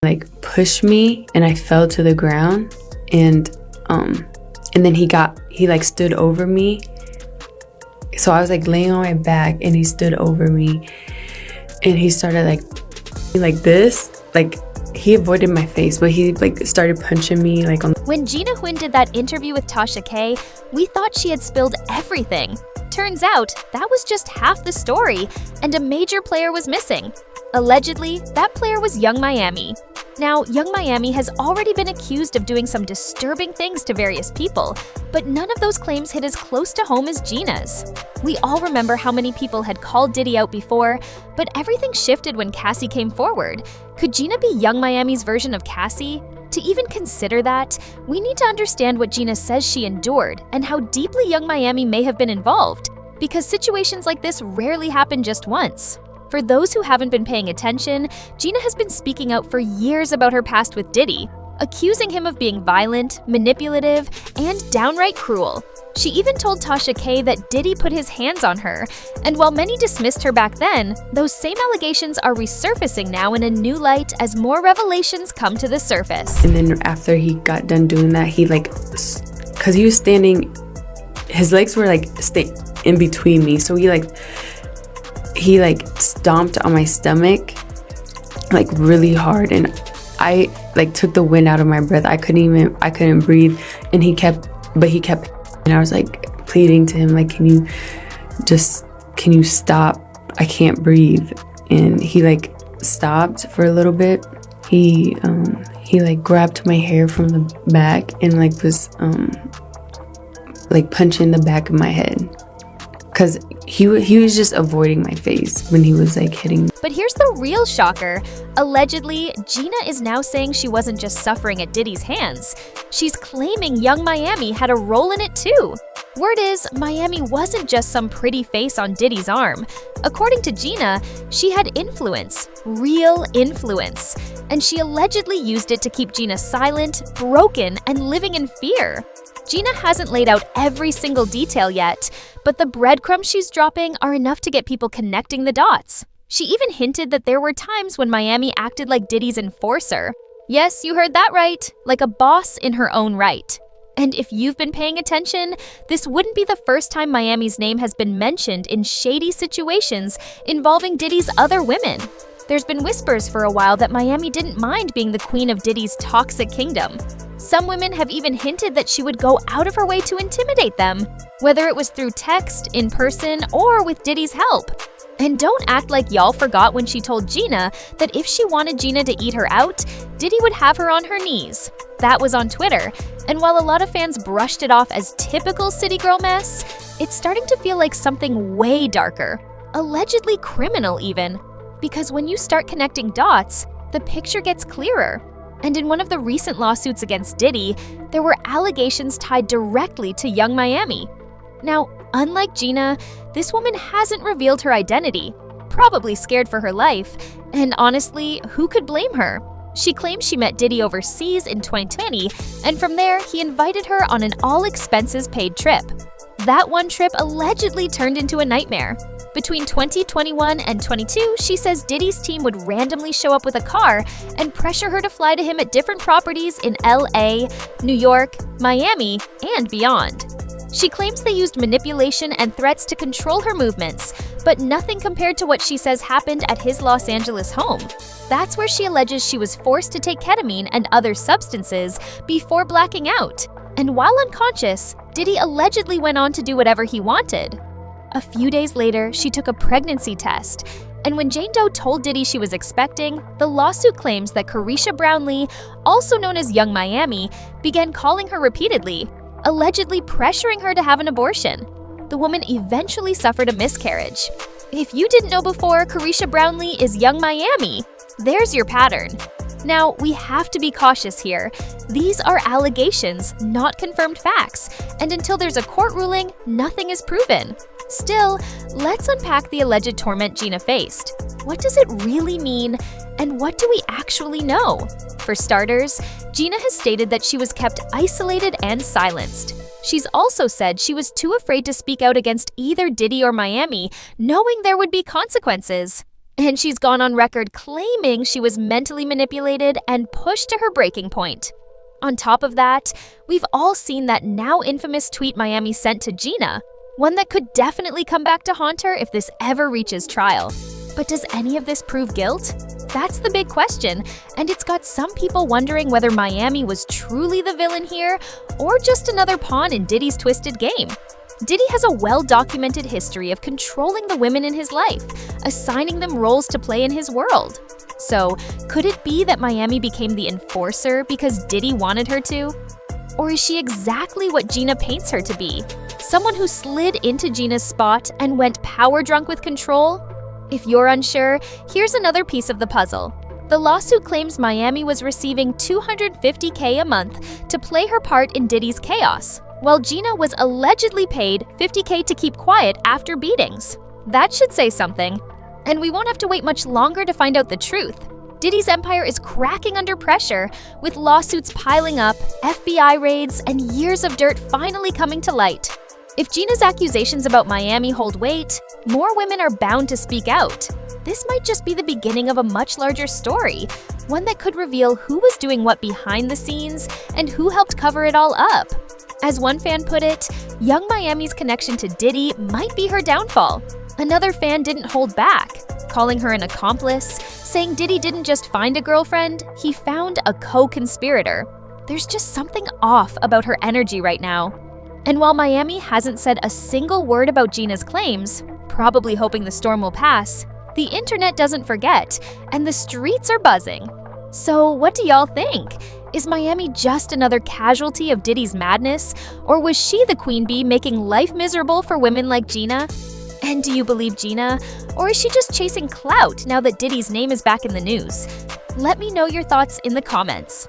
like pushed me and I fell to the ground, and then he like stood over me. So I was like laying on my back and he stood over me and he started like this, like he avoided my face, but he like started punching me like on. When Gina Huynh did that interview with Tasha Kay, we thought she had spilled everything. Turns out that was just half the story, and a major player was missing. Allegedly, that player was Yung Miami. Now, Yung Miami has already been accused of doing some disturbing things to various people, but none of those claims hit as close to home as Gina's. We all remember how many people had called Diddy out before, but everything shifted when Cassie came forward. Could Gina be Yung Miami's version of Cassie? To even consider that, we need to understand what Gina says she endured and how deeply Yung Miami may have been involved, because situations like this rarely happen just once. For those who haven't been paying attention, Gina has been speaking out for years about her past with Diddy, accusing him of being violent, manipulative, and downright cruel. She even told Tasha Kay that Diddy put his hands on her, and while many dismissed her back then, those same allegations are resurfacing now in a new light as more revelations come to the surface. And then after he got done doing that, he like, cause he was standing, his legs were like in between me, so he stomped on my stomach like really hard, and I like took the wind out of my breath. I couldn't breathe, and he kept, and I was like pleading to him, like, can you stop? I can't breathe. And he like stopped for a little bit. He like grabbed my hair from the back and like was like punching the back of my head, because he was just avoiding my face when he was like hitting me. But here's the real shocker. Allegedly, Gina is now saying she wasn't just suffering at Diddy's hands. She's claiming Yung Miami had a role in it too. Word is, Miami wasn't just some pretty face on Diddy's arm. According to Gina, she had influence, real influence, and she allegedly used it to keep Gina silent, broken, and living in fear. Gina hasn't laid out every single detail yet, but the breadcrumbs she's dropping are enough to get people connecting the dots. She even hinted that there were times when Miami acted like Diddy's enforcer. Yes, you heard that right, like a boss in her own right. And if you've been paying attention, this wouldn't be the first time Miami's name has been mentioned in shady situations involving Diddy's other women. There's been whispers for a while that Miami didn't mind being the queen of Diddy's toxic kingdom. Some women have even hinted that she would go out of her way to intimidate them, whether it was through text, in person, or with Diddy's help. And don't act like y'all forgot when she told Gina that if she wanted Gina to eat her out, Diddy would have her on her knees. That was on Twitter, and while a lot of fans brushed it off as typical city girl mess, it's starting to feel like something way darker, allegedly criminal even. Because when you start connecting dots, the picture gets clearer. And in one of the recent lawsuits against Diddy, there were allegations tied directly to Yung Miami. Now, unlike Gina, this woman hasn't revealed her identity, probably scared for her life, and honestly, who could blame her? She claims she met Diddy overseas in 2020, and from there, he invited her on an all-expenses-paid trip. That one trip allegedly turned into a nightmare. Between 2021 and 22, she says Diddy's team would randomly show up with a car and pressure her to fly to him at different properties in LA, New York, Miami, and beyond. She claims they used manipulation and threats to control her movements, but nothing compared to what she says happened at his Los Angeles home. That's where she alleges she was forced to take ketamine and other substances before blacking out. And while unconscious, Diddy allegedly went on to do whatever he wanted. A few days later, she took a pregnancy test, and when Jane Doe told Diddy she was expecting, the lawsuit claims that Caresha Brownlee, also known as Yung Miami, began calling her repeatedly, allegedly pressuring her to have an abortion. The woman eventually suffered a miscarriage. If you didn't know before, Caresha Brownlee is Yung Miami. There's your pattern. Now, we have to be cautious here. These are allegations, not confirmed facts, and until there's a court ruling, nothing is proven. Still, let's unpack the alleged torment Gina faced. What does it really mean, and what do we actually know? For starters, Gina has stated that she was kept isolated and silenced. She's also said she was too afraid to speak out against either Diddy or Miami, knowing there would be consequences. And she's gone on record claiming she was mentally manipulated and pushed to her breaking point. On top of that, we've all seen that now infamous tweet Miami sent to Gina, one that could definitely come back to haunt her if this ever reaches trial. But does any of this prove guilt? That's the big question, and it's got some people wondering whether Miami was truly the villain here or just another pawn in Diddy's twisted game. Diddy has a well-documented history of controlling the women in his life, assigning them roles to play in his world. So, could it be that Miami became the enforcer because Diddy wanted her to? Or is she exactly what Gina paints her to be? Someone who slid into Gina's spot and went power-drunk with control? If you're unsure, here's another piece of the puzzle. The lawsuit claims Miami was receiving $250K a month to play her part in Diddy's chaos, while Gina was allegedly paid $50K to keep quiet after beatings. That should say something. And we won't have to wait much longer to find out the truth. Diddy's empire is cracking under pressure, with lawsuits piling up, FBI raids, and years of dirt finally coming to light. If Gina's accusations about Miami hold weight, more women are bound to speak out. This might just be the beginning of a much larger story, one that could reveal who was doing what behind the scenes and who helped cover it all up. As one fan put it, young Miami's connection to Diddy might be her downfall. Another fan didn't hold back, calling her an accomplice, saying Diddy didn't just find a girlfriend, he found a co-conspirator. There's just something off about her energy right now. And while Miami hasn't said a single word about Gina's claims, probably hoping the storm will pass, the internet doesn't forget, and the streets are buzzing. So what do y'all think? Is Miami just another casualty of Diddy's madness, or was she the queen bee making life miserable for women like Gina? And do you believe Gina, or is she just chasing clout now that Diddy's name is back in the news? Let me know your thoughts in the comments.